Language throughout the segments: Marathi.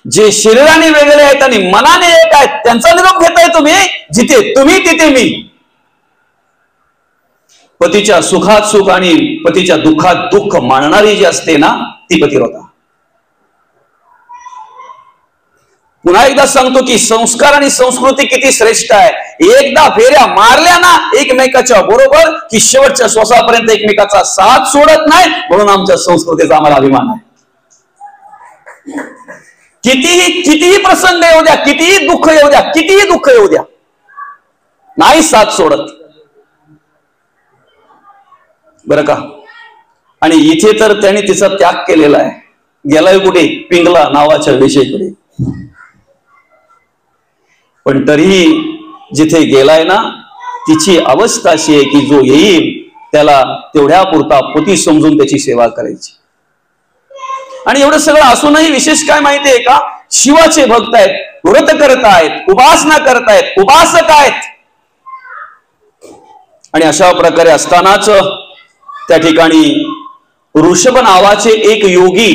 जे शरीराने वेगळे आहेत आणि मनाने एक आहेत त्यांचा निरोप घेताय तुम्ही. जिथे तुम्ही तिथे मी. पतीच्या सुखात सुख आणि पतीच्या दुःखात दुःख मानणारी जी असते ना ती पतिव्रता. पुन्हा एकदा सांगतो की संस्कार आणि संस्कृती किती श्रेष्ठ आहे. एकदा फेऱ्या मारल्या ना एकमेकाच्या बरोबर की शेवटच्या श्वासापर्यंत एकमेकाचा साथ सोडत नाही. म्हणून आमच्या संस्कृतीचा आम्हाला अभिमान आहे. कितीही प्रसंग येऊ द्या, कितीही दुःख येऊ द्या, कितीही दुःख येऊ द्या, नाही साथ सोडत बरं का. आणि इथे तर त्याने तिचा त्याग केलेला आहे. गेलाय कुठे? पिंगला नावाच्या वेशीकडे. पण तरीही जिथे गेलाय ना तिची अवस्था अशी आहे की जो येईल त्याला तेवढ्या पुरता पती समजून त्याची सेवा करायची. आणि एवढं सगळं असूनही विशेष काय माहितीये का? शिवाचे भक्त आहेत, व्रत करतायत, उपासना करतायत, उपासक आहेत. आणि अशा प्रकारे असतानाच त्या ठिकाणी ऋषभ नावाचे एक योगी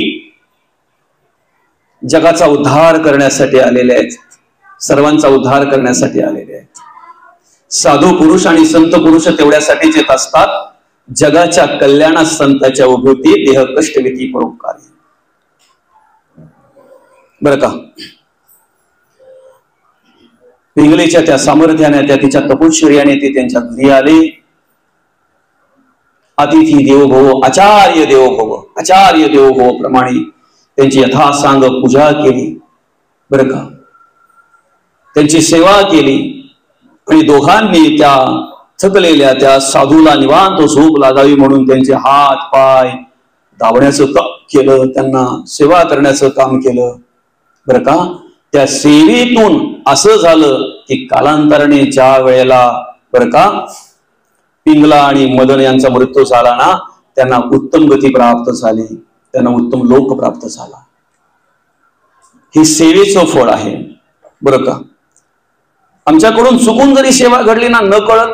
जगाचा उद्धार करण्यासाठी आलेले आहेत. सर्वांचा उद्धार करण्यासाठी आलेले आहेत. साधू पुरुष आणि संत पुरुष तेवढ्यासाठीच येत असतात. जगाच्या कल्याणात संताच्या उभोवती देह कष्टविधी परोपकारी. बरं का. पिंगलेच्या त्या सामर्थ्याने त्या तिच्या तपश्चर्याने ते त्यांच्या घरी आले. अतिथी देवो भव, आचार्य देवो भव, आचार्य देवो भव प्रमाणे त्यांची यथासांग पूजा केली. बरं का. त्यांची सेवा केली. आणि दोघांनी त्या थकलेल्या त्या साधूला निवांत झोप लागावी म्हणून त्यांचे हात पाय दाबण्याचं काम केलं. त्यांना सेवा करण्याचं काम केलं. बरं का. त्या सेवेतून असं झालं की कालांतराने ज्या वेळेला बरं का पिंगला आणि मदन यांचा मृत्यू झाला ना त्यांना उत्तम गती प्राप्त झाली. त्यांना उत्तम लोक प्राप्त झाला. हे सेवेचं फळ आहे. बरं का. आमच्याकडून चुकून जरी सेवा घडली ना न कळत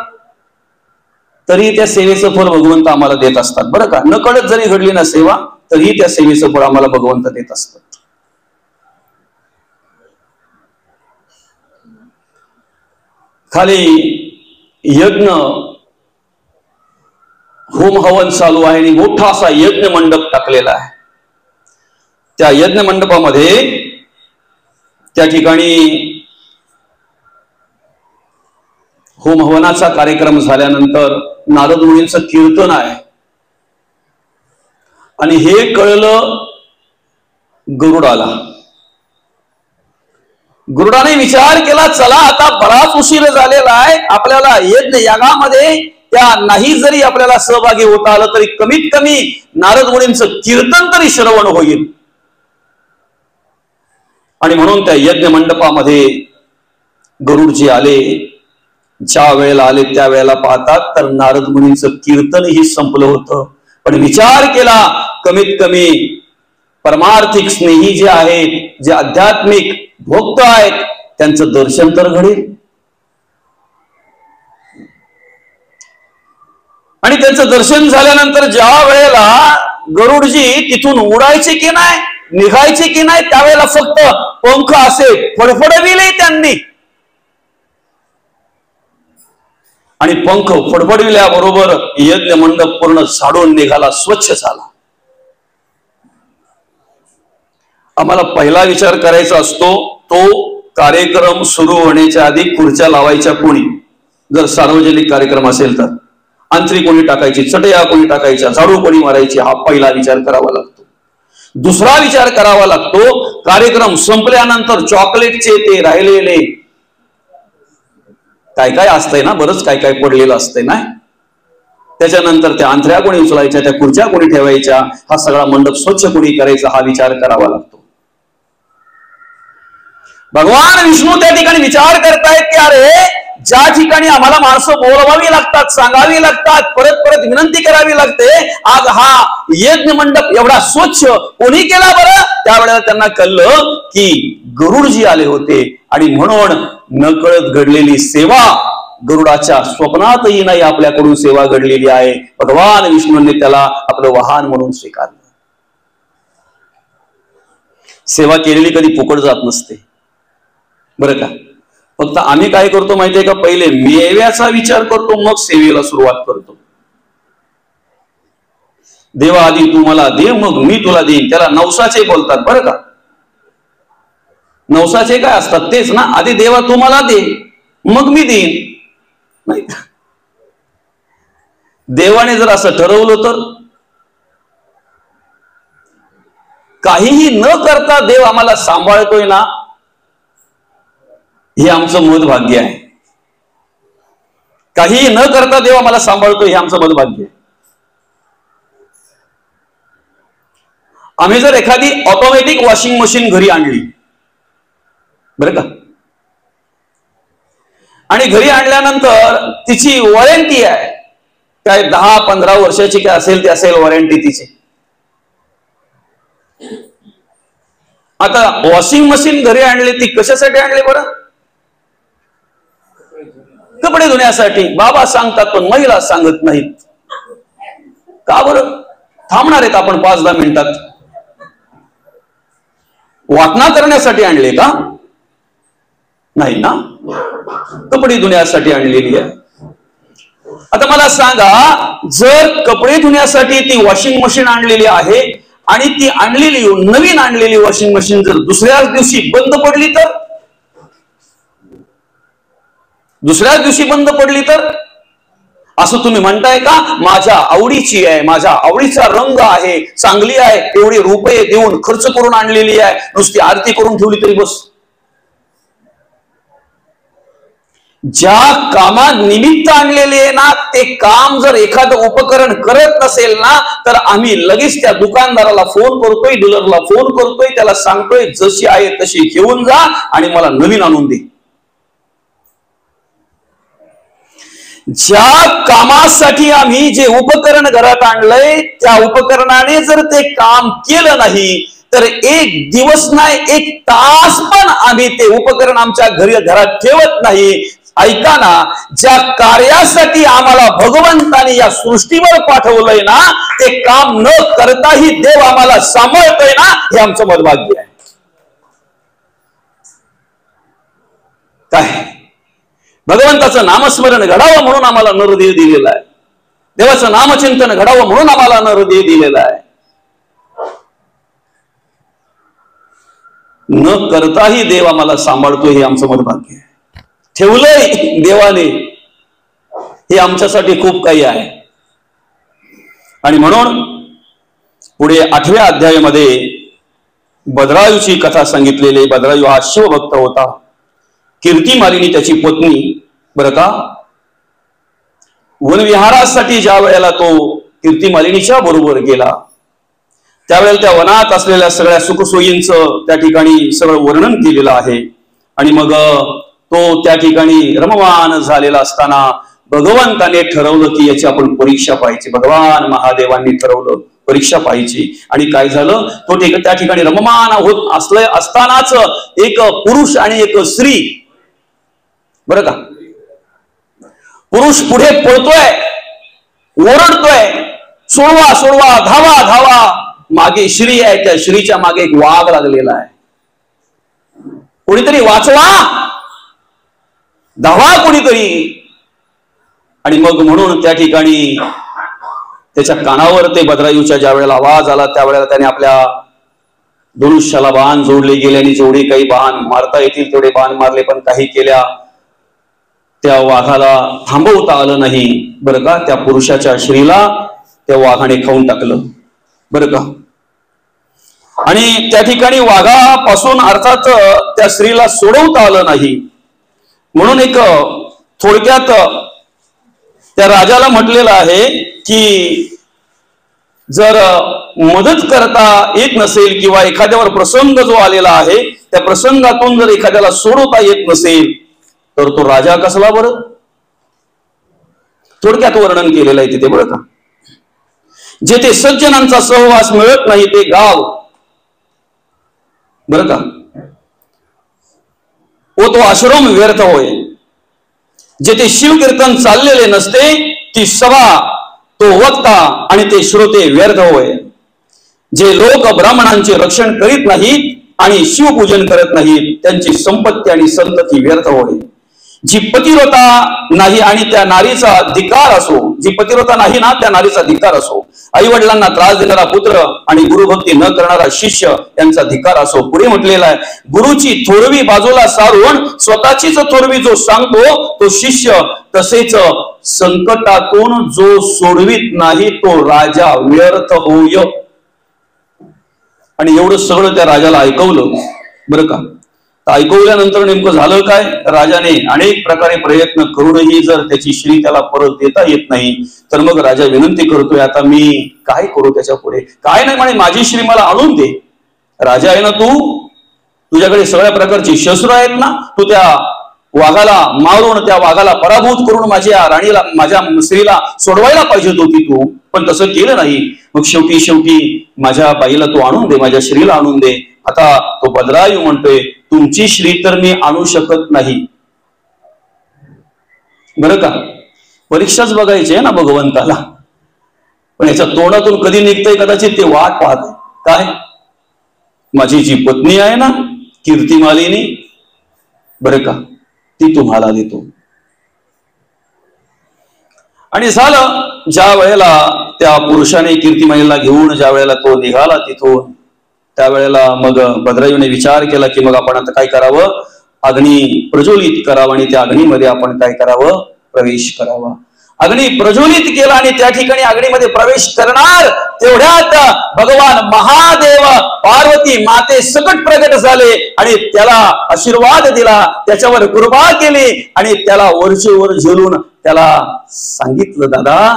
तरी त्या सेवेचं फळ भगवंत आम्हाला देत असतात. बरं का. न कळत जरी घडली ना सेवा तरी त्या सेवेचं फळ आम्हाला भगवंत देत असतात. खाली यज्ञ होम हवन चालू आहे आणि मोठा असा यज्ञ मंडप टाकलेला आहे. त्या यज्ञ मंडपामध्ये त्या ठिकाणी होम हवनाचा कार्यक्रम झाल्यानंतर नारद मुनींचं कीर्तन आहे. आणि हे कळलं गरुडाला. गरुडाने विचार केला चला आता बराच उशीर झालेला आहे. आपल्याला यज्ञ यागामध्ये त्या नाही जरी आपल्याला सहभागी होता आलं तरी कमीत कमी नारद मुनींचं कीर्तन तरी श्रवण होईल. आणि म्हणून त्या यज्ञ मंडपामध्ये गरुडजी आले. ज्या वेळेला आले त्या वेळेला पाहतात तर नारद मुनींचं कीर्तनही संपलं होतं. पण विचार केला कमीत कमी परमार्थिक स्नेही जे आहेत, जे आध्यात्मिक भक्त आहेत त्यांचं दर्शन तर घडेल. आणि त्यांचं दर्शन झाल्यानंतर ज्या वेळेला गरुडजी तिथून उडायचे की नाही, निघायचे की नाही, त्यावेळेला फक्त पंख असे फडफडविले त्यांनी. आणि पंख फडफडविल्याबरोबर यज्ञ मंडप पूर्ण झाडून निघाला, स्वच्छ झाला. आम्हाला पहिला विचार करायचा असतो तो कार्यक्रम सुरू होण्याच्या आधी खुर्च्या लावायच्या कोणी. जर सार्वजनिक कार्यक्रम असेल तर अंतरी कोणी टाकायची, चटया कोणी टाकायच्या, झाडू कोणी मारायची, हा पहिला विचार करावा लागतो. दुसरा विचार करावा लागतो कार्यक्रम संपल्यानंतर चॉकलेटचे ते राहिलेले काय काय असतंय ना, बरंच काय काय पडलेलं असतंय ना. त्याच्यानंतर त्या अंतऱ्या कोणी उचलायच्या, त्या खुर्च्या कोणी ठेवायच्या, हा सगळा मंडप स्वच्छ कोणी करायचा, हा विचार करावा लागतो. भगवान विष्णू त्या ठिकाणी विचार करतायत की अरे ज्या ठिकाणी आम्हाला माणसं बोलवावी लागतात, सांगावी लागतात, परत परत विनंती करावी लागते, आज हा यज्ञ मंडप एवढा स्वच्छ कोणी केला बरं? त्यावेळेला त्यांना कळलं की गरुडजी आले होते. आणि म्हणून नकळत घडलेली सेवा, गरुडाच्या स्वप्नातही नाही आपल्याकडून सेवा घडलेली आहे. भगवान विष्णूंनी त्याला आपलं वाहन म्हणून स्वीकारलं. सेवा केलेली कधी फुकट जात नसते बरं का. फक्त आम्ही काय करतो माहितीये का, पहिले मेव्याचा विचार करतो मग सेवेला सुरुवात करतो. देवा आधी तू मला दे मग मी तुला देईन, त्याला नवसाचे बोलतात बरं का. नवसाचे काय असतात तेच ना, आधी देवा तू मला दे मग मी देईन. नाही देवाने जर असं ठरवलं तर काहीही न करता देव आम्हाला सांभाळतोय ना, हे आमचं मदभाग्य आहे. काहीही न करता देव आम्हाला सांभाळतोय हे आमचं मदभाग्य आहे. आम्ही जर एखादी ऑटोमॅटिक वॉशिंग मशीन घरी आणली बरं का, आणि घरी आणल्यानंतर तिची वॉरंटी आहे काय 10-15 वर्षाची काय असेल ते असेल वॉरंटी तिची. आता वॉशिंग मशीन घरी आणली ती कशासाठी आणली बरं? कपडे धुण्यासाठी. बाबा सांगतात पण महिला सांगत नाहीत का बरं? थांबणार आहेत आपण 5-10 मिनिटात. वाटणा करण्यासाठी आणले का? नाही ना, कपडे धुण्यासाठी आणलेली आहे. आता मला सांगा, जर कपडे धुण्यासाठी ती वॉशिंग मशीन आणलेली आहे आणि ती आणलेली नवीन आणलेली वॉशिंग मशीन जर दुसऱ्याच दिवशी बंद पडली तर, दुसऱ्याच दिवशी बंद पडली तर असं तुम्ही म्हणताय का माझ्या आवडीची आहे, माझ्या आवडीचा रंग आहे, चांगली आहे, एवढे रुपये देऊन खर्च करून आणलेली आहे, नुसती आरती करून ठेवली तरी बस? ज्या कामानिमित्त आणलेले आहे ना ते काम जर एखादं उपकरण करत नसेल ना तर आम्ही लगेच त्या दुकानदाराला फोन करतोय, डीलरला फोन करतोय, त्याला सांगतोय जशी आहे तशी घेऊन जा आणि मला नवीन आणून दे. ज्या कामासाठी आम्ही जे उपकरण घरात आणलंय त्या उपकरणाने जर ते काम केलं नाही तर एक दिवस नाही, एक तास पण आम्ही ते उपकरण आमच्या घरात ठेवत नाही. ऐका ना, ज्या कार्यासाठी आम्हाला भगवंताने या सृष्टीवर पाठवलंय ना ते काम न करताही देव आम्हाला सांभाळतोय ना, हे आमचं मदभाग्य आहे. काय भगवंताचं नामस्मरण घडावं म्हणून आम्हाला नरदेव दिलेला आहे, देवाचं नामचिंतन घडावं म्हणून आम्हाला नरदेव दिलेला आहे. न करताही देव आम्हाला सांभाळतोय हे आमचं मदभाग्य आहे. ठेवलंय देवाने हे आमच्यासाठी खूप काही आहे. आणि म्हणून पुढे 8व्या अध्यायामध्ये भद्रायूची कथा सांगितलेली. भद्रायू हा शिवभक्त होता. कीर्तिमालिनी त्याची पत्नी बरं का. वनविहारासाठी ज्या वेळेला तो कीर्तिमालिनीच्या बरोबर गेला त्यावेळेला त्या वनात असलेल्या सगळ्या सुखसोयींचं त्या ठिकाणी सगळं वर्णन केलेलं आहे. आणि मग तो त्या ठिकाणी रममाण झालेला असताना भगवंताने ठरवलं की याची आपण परीक्षा पाहायची. भगवान महादेवांनी ठरवलं परीक्षा पाहायची. आणि काय झालं, तो त्या ठिकाणी रममाण होत असतानाच एक पुरुष आणि एक स्त्री बरं का, पुरुष पुढे पळतोय, ओरडतोय, सोडवा सोडवा, धावा धावा. मागे श्री आहे, त्या श्रीच्या मागे एक वाघ लागलेला आहे. कोणीतरी वाचवा, धावा कोणीतरी. आणि मग म्हणून त्या ठिकाणी त्याच्या कानावर ते भद्रायूच्या ज्या वेळेला आवाज आला त्यावेळेला त्याने आपल्या धनुष्याला बाण जोडले गेले आणि जेवढे काही बाण मारता येतील तेवढे बाण मारले, पण काही केल्या त्या वाघाला थांबवता आलं नाही बरं का. त्या पुरुषाच्या श्रीला त्या वाघाने खाऊन टाकलं बरं का. आणि त्या ठिकाणी वाघापासून अर्थात त्या स्त्रीला सोडवता आलं नाही. म्हणून एक थोडक्यात त्या राजाला म्हटलेलं आहे की जर मदत करता येत नसेल किंवा एखाद्यावर प्रसंग जो आलेला आहे त्या प्रसंगातून जर एखाद्याला सोडवता येत नसेल तर तो राजा कसला बरं. थोडक्यात वर्णन केलेलं आहे तिथे बरं का. जेथे सज्जनांचा सहवास मिळत नाही ते गाव बरं का, व तो आश्रम व्यर्थ होय. जेथे शिवकीर्तन चाललेले नसते ती सभा, तो वक्ता आणि ते श्रोते व्यर्थ होय. जे लोक ब्राह्मणांचे रक्षण करीत नाहीत आणि शिवपूजन करत नाहीत त्यांची संपत्ती आणि संतती व्यर्थ होईल. जी पतिव्रता नाही आणि त्या नारीचा धिक्कार असो, जी पतिव्रता नाही ना त्या नारीचा धिक्कार असो, आई वडिलांना त्रास देणारा पुत्र आणि गुरुभक्ती न करणारा शिष्य यांचा धिक्कार असो. पुढे म्हटलेला आहे, गुरुची थोरवी बाजूला सारून स्वतःचीच थोरवी जो सांगतो तो शिष्य, तसेच संकटातून जो सोडवित नाही तो राजा व्यर्थ होय. आणि एवढं सगळं त्या राजाला ऐकवलं बरं का. ऐकवल्यानंतर नेमकं झालं काय, राजाने अनेक प्रकारे प्रयत्न करूनही जर त्याची श्री त्याला परत देता येत नाही, तर मग राजा विनंती करतोय, आता मी काय करू त्याच्या पुढे. काय नाही म्हणे, माझी श्री मला आणून दे. राजा आहे ना तू, तुझ्याकडे सगळ्या प्रकारची शस्त्र आहेत ना, तू त्या वाघाला मारून त्या वाघाला पराभूत करून माझ्या राणीला माझ्या स्त्रीला सोडवायला पाहिजे होती तू, पण तसं केलं नाही. मग शेवटी माझ्या बाईला तू आणून दे, माझ्या श्रीला आणून दे. आता तो बदरायू म्हणतोय, तुमची श्री तर मी आणू शकत नाही. बरं का, परीक्षाच बघायची आहे ना भगवंताला, पण याच्या तोंडातून कधी निघतंय कदाचित ते वाट पाहते. काय, माझी जी पत्नी आहे ना कीर्तिमालिनी, बरं का, ती तुम्हाला देतो. आणि झालं, ज्या वेळेला त्या पुरुषाने कीर्तिमालिनीला घेऊन ज्या वेळेला तो निघाला तिथून, त्यावेळेला मग भद्रायूने विचार केला की मग आपण आता काय करावं, अग्नी प्रज्वलित करावं आणि त्या अग्नीमध्ये आपण काय करावं, प्रवेश करावा. अग्नी प्रज्वलित केला आणि त्या ठिकाणी अग्नीमध्ये प्रवेश करणार तेवढ्यात भगवान महादेव पार्वती माते सकट प्रगट झाले आणि त्याला आशीर्वाद दिला, त्याच्यावर कृपा केली आणि त्याला वरचेवर झेलून त्याला सांगितलं, दादा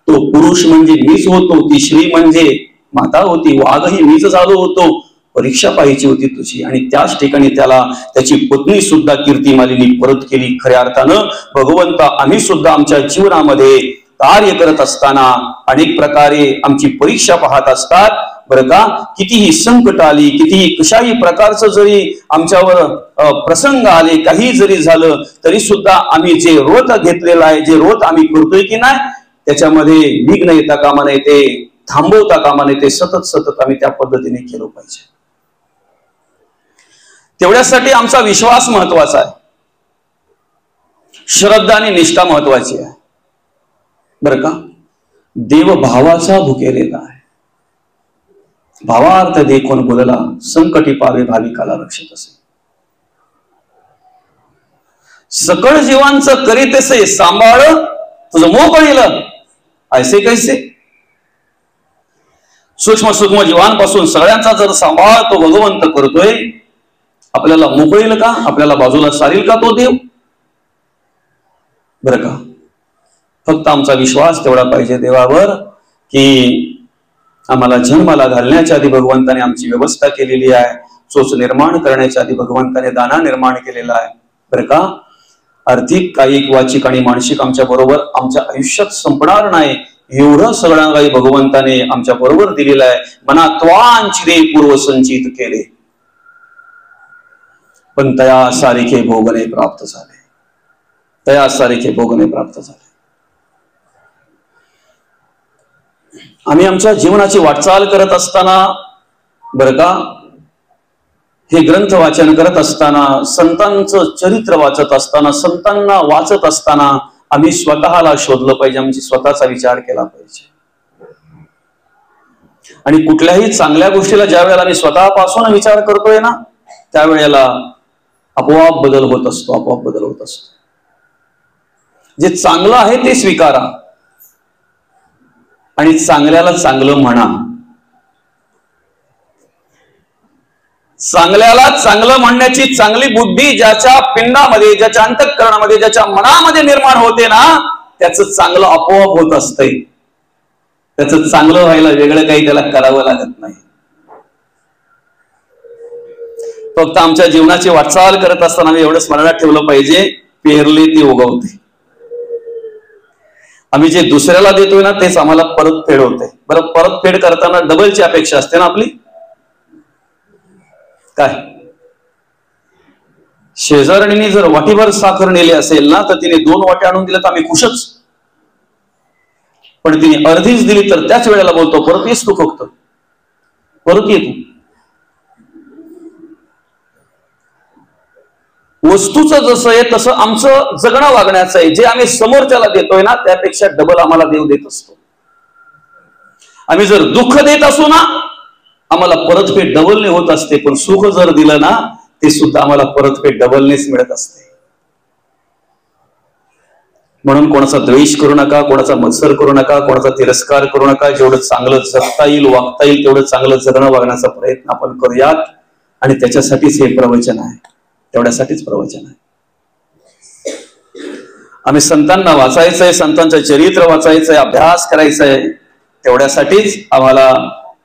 तो पुरुष म्हणजे मीच होतो, ती श्री म्हणजे माता होती, वाघही मीच झालो होतो, परीक्षा पाहायची होती तुझी. आणि त्याच ठिकाणी त्याला त्याची पत्नी सुद्धा कीर्तिमालिनी परत केली. खऱ्या अर्थानं भगवंत, आम्ही सुद्धा आमच्या जीवनामध्ये कार्य करत असताना अनेक प्रकारे आमची परीक्षा पाहत असतात बरं का. कितीही संकट आली, कितीही कशाही प्रकारचं जरी आमच्यावर प्रसंग आले, काही जरी झालं तरी सुद्धा आम्ही जे व्रत घेतलेलं आहे, जे व्रत आम्ही करतोय की नाही, त्याच्यामध्ये विघ्न येता कामा नये, ते थांबवता कामा नये, ते सतत आम्ही त्या पद्धतीने केलं पाहिजे. तेवढ्यासाठी आमचा विश्वास महत्वाचा आहे, श्रद्धा आणि निष्ठा महत्वाची आहे बरं का. देव भावाचा भुकेलेला आहे, भावार्थ देखून बोलला, संकटी पावे भाविकाला रक्षित असे. सकळ जीवांचं करीतसे सांभाळ तुझं मोकळील ऐसे कैसे. सूक्ष्म जीवांपासून सगळ्यांचा जर सांभाळ तो भगवंत करतोय, आपल्याला मोकळील का, आपल्याला बाजूला सारील का तो देव बरं का. फक्त आमचा विश्वास तेवढा पाहिजे देवावर की आम्हाला जन्माला घालण्याच्या आधी भगवंताने आमची व्यवस्था केलेली आहे, चोच निर्माण करण्याच्या आधी भगवंताने दाना निर्माण केलेला आहे बरं का. आर्थिक, कायिक, वाचिक आणि मानसिक आमच्या बरोबर आमच्या आयुष्यात संपणार नाही, एवढं सगळं काही भगवंताने आमच्या बरोबर दिलेलं आहे. मना त्वांचिरे पूर्व संचित केले, पण तया सारिखे भोगणे प्राप्त झाले, तया सारिखे भोगणे प्राप्त झाले. आम्ही आमच्या जीवनाची वाटचाल करत असताना बरं का, हे ग्रंथ वाचन करत असताना, संतांचं चरित्र वाचत असताना, संतांना वाचत असताना आम्ही स्वतःला शोधलं पाहिजे, आमची स्वतःचा विचार केला पाहिजे. आणि कुठल्याही चांगल्या गोष्टीला ज्या वेळेला आम्ही स्वतःपासून विचार करतोय ना, त्यावेळेला आपोआप बदल होत असतो, आपोआप बदल होत असतो. जे चांगलं आहे ते स्वीकारा आणि चांगल्याला चांगलं म्हणा. चांगल्याला चांगलं म्हणण्याची चांगली बुद्धी ज्याच्या पिंडामध्ये, ज्याच्या अंतःकरणामध्ये, ज्याच्या मनामध्ये निर्माण होते ना, त्याचं चांगलं आपोआप होत असतंय. त्याचं चांगलं व्हायला वेगळं काही त्याला करावं लागत नाही. फक्त आमच्या जीवनाची वाटचाल करत असताना आम्ही एवढं स्मरणात ठेवलं पाहिजे, पेरले ते उगवते. आम्ही जे दुसऱ्याला देतोय ना तेच आम्हाला परतफेड होते. बरं, परतफेड करताना डबलची अपेक्षा असते ना आपली. काय, शेजारणीने जर वाटीभर साखर नेली असेल ना, तर तिने 2 वाट्या आणून दिल्या तर आम्ही खुशच. पण तिने अर्धीच दिली तर त्याच वेळेला बोलतो, परत येस तू, फक्त परत ये तू. वस्तूचं जसं आहे तसं आमचं जगणं वागण्याचं आहे. जे आम्ही समोरच्याला देतोय ना त्यापेक्षा डबल आम्हाला देव देत असतो. आम्ही जर दुःख देत असू ना आम्हाला परतफेड डबलने होत असते, पण सुख जर दिलं ना ते सुद्धा आम्हाला परतफेड डबलनेच मिळत असते. म्हणून कोणाचा द्वेष करू नका, कोणाचा मत्सर करू नका, कोणाचा तिरस्कार करू नका. जेवढं चांगलं जगता येईल वागता येईल तेवढं चांगलं जगणं वागण्याचा प्रयत्न आपण करूयात. आणि त्याच्यासाठीच हे प्रवचन आहे, तेवढ्यासाठीच प्रवचन आहे. आम्ही संतांना वाचायचंय, संतांचं चरित्र वाचायचंय, अभ्यास करायचंय, तेवढ्यासाठीच आम्हाला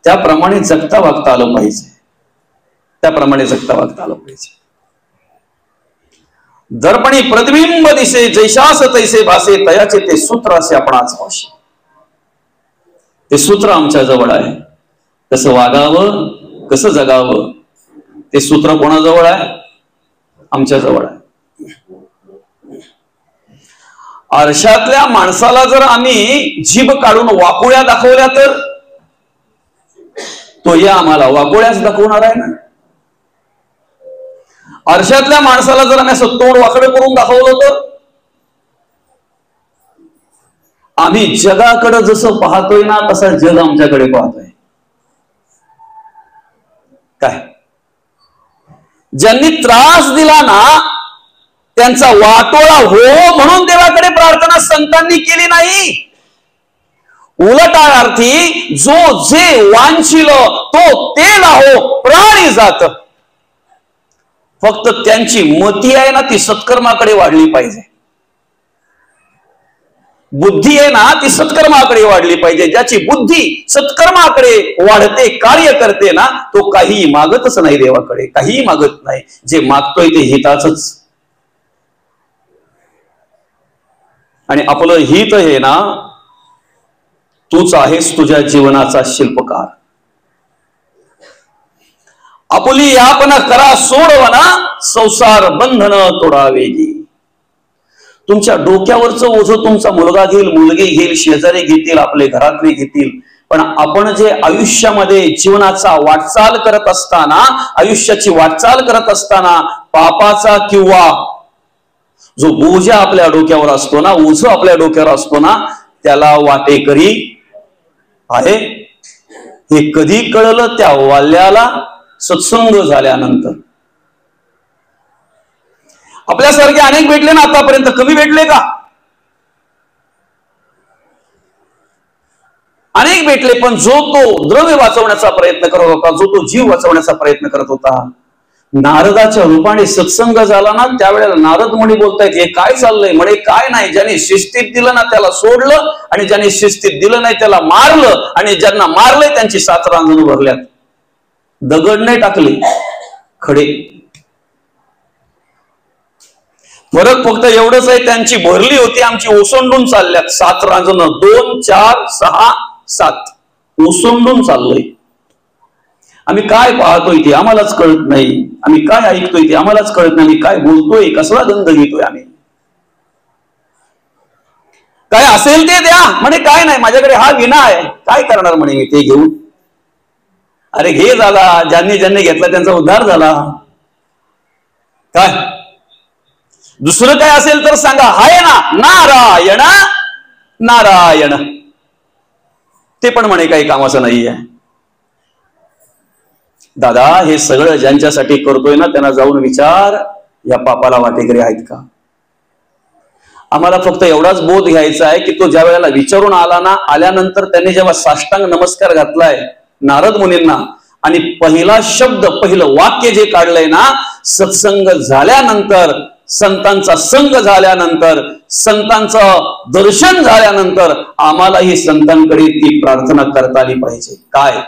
त्याप्रमाणे जगता वागता आलं पाहिजे. त्याप्रमाणे जगता वागता आलं पाहिजे. दर्पणी प्रतिबिंब दिसे, जैशास तैसे भासे, तयाचे ते सूत्र असे आपण आज पाहू. ते सूत्र आमच्या जवळ आहे. कसं वागावं, कसं जगावं ते सूत्र कोणाजवळ आहे? आमच्या जवळ आहे. आरशातल्या माणसाला जर आम्ही जीभ काढून वाकुळ्या दाखवल्या तर तो या आम्हाला वाकुळ्याच दाखवणार आहे ना. आरशातल्या माणसाला जर आम्ही असं तोंड वाकडं करून दाखवलं तर आम्ही जगाकडे जसं पाहतोय ना तसा जग आमच्याकडे पाहतोय. काय ज्यांनी त्रास दिला ना त्यांचा वाटोळा हो म्हणून देवाकडे प्रार्थना संतांनी केली नाही. उलट अर्थी जो जे वांछिल तो ते लाहो प्राणी जात. फक्त त्यांची मती आहे ना ती सत्कर्माकडे वाढली पाहिजे. बुद्धी आहे ना ती सत्कर्माकडे वाढली पाहिजे. ज्याची बुद्धी सत्कर्माकडे वाढते, कार्य करते ना तो काहीही मागतच नाही देवाकडे, काहीही मागत नाही. जे मागतोय ते हिताचंच. आणि आपलं हित हे ना तूच आहेस तुझ्या जीवनाचा शिल्पकार. आपुली यापना करा सोडवना, संसार बंधन तोडावेगी. तुमच्या डोक्यावरचं ओझं तुमचा मुलगा घेईल, मुलगी घेईल, शेजारी घेतील, आपले घरातले घेतील. पण आपण जे आयुष्यामध्ये जीवनाचा वाटचाल करत असताना, आयुष्याची वाटचाल करत असताना पापाचा किंवा जो बोजा आपल्या डोक्यावर असतो ना, ओझं आपल्या डोक्यावर असतो ना, त्याला वाटेकरी आहे हे कधी कळलं? त्या वाल्याला सत्संग झाल्यानंतर. आपल्यासारखे अनेक भेटले ना आतापर्यंत, कमी भेटले का? अनेक भेटले. पण जो तो द्रव्य वाचवण्याचा प्रयत्न करत होता, जो तो जीव वाचवण्याचा प्रयत्न करत होता, नारदाच्या रूपाने सत्संग झाला ना त्यावेळेला नारद मुनी बोलतायत हे काय चाललंय? म्हणे काय नाही, ज्याने शिस्तीत दिलं ना त्याला सोडलं, आणि ज्याने शिस्तीत दिलं नाही त्याला मारलं, आणि ज्यांना मारलंय त्यांची 7 रांजण भरल्यात. दगड नाही टाकले, खडे. फरक फक्त एवढंच आहे, त्यांची भरली होती, आमची ओसंडून चालल्यात. 7 रांजण, 2, 4, 6, 7 ओसंडून चाललोय. आम्ही काय पाहतोय ते आम्हालाच कळत नाही, आम्ही काय ऐकतोय ते आम्हालाच कळत नाही, काय बोलतोय, कसला गंध घेतोय आम्ही. काय असेल ते द्या म्हणे, काय नाही माझ्याकडे हा विना आहे, काय करणार म्हणे मी ते घेऊन. अरे घे झाला, ज्यांनी ज्यांनी घेतला त्यांचा उद्धार झाला. काय दुसरं काय असेल तर सांगा. हाय ना नारायण नारायण, ते पण म्हणे काही कामाचं नाहीये. दादा हे सगळं ज्यांच्यासाठी करतोय ना त्यांना जाऊन विचार या पापाला वाटेकरी आहेत का. आम्हाला फक्त एवढाच बोध घ्यायचा आहे की तो ज्या वेळेला विचारून आला ना, आल्यानंतर त्यांनी जेव्हा साष्टांग नमस्कार घातलाय नारद मुनींना, आणि पहिला शब्द पहिलं वाक्य जे काढलंय ना, सत्संग झाल्यानंतर, संतांचा संग झाल्यानंतर, संतांचं दर्शन झाल्यानंतर आम्हालाही संतांकडे ती प्रार्थना करता आली पाहिजे. काय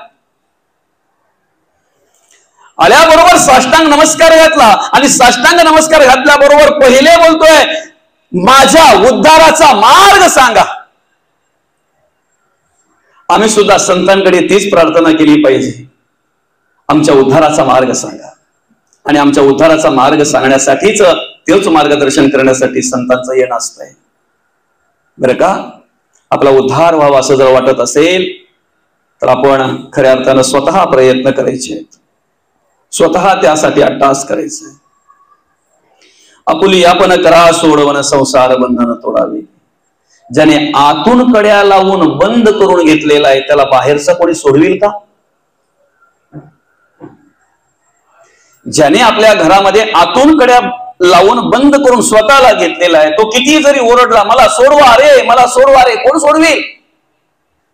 आल्याबरोबर साष्टांग नमस्कार घातला, आणि साष्टांग नमस्कार घातल्याबरोबर पहिले बोलतोय माझ्या उद्धाराचा मार्ग सांगा. आम्ही सुद्धा संतांकडे तीच प्रार्थना केली पाहिजे, आमच्या उद्धाराचा मार्ग सांगा. आणि आमच्या उद्धाराचा मार्ग सांगण्यासाठीच, तेच मार्गदर्शन करण्यासाठी संतांचं येणं असतंय बरं का. आपला उद्धार व्हावा असं जर वाटत असेल तर आपण खऱ्या अर्थानं स्वतः प्रयत्न करायचे, स्वतः त्यासाठी अट्टास करायचे. आपुली आपण करा सोडवन संसार बंधन तोडावे. ज्याने आतून कड्या लावून बंद करून घेतलेला आहे त्याला बाहेरचा कोणी सोडविल का? ज्याने आपल्या घरामध्ये आतून कड्या लावून बंद करून स्वतःला घेतलेला आहे तो किती जरी ओरडला मला सोडवा रे मला सोडवा रे, कोण सोडवेल?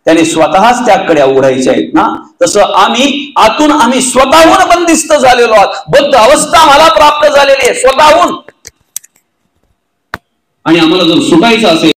त्याने स्वतःच त्या कड्या उघडायच्या आहेत ना. तसं आतून आम्ही स्वतःहून बंदिस्त झालेलो आहोत. बद्ध अवस्था मला प्राप्त झालेली आहे स्वतःहून. आणि आम्हाला जर सुटायचं असेल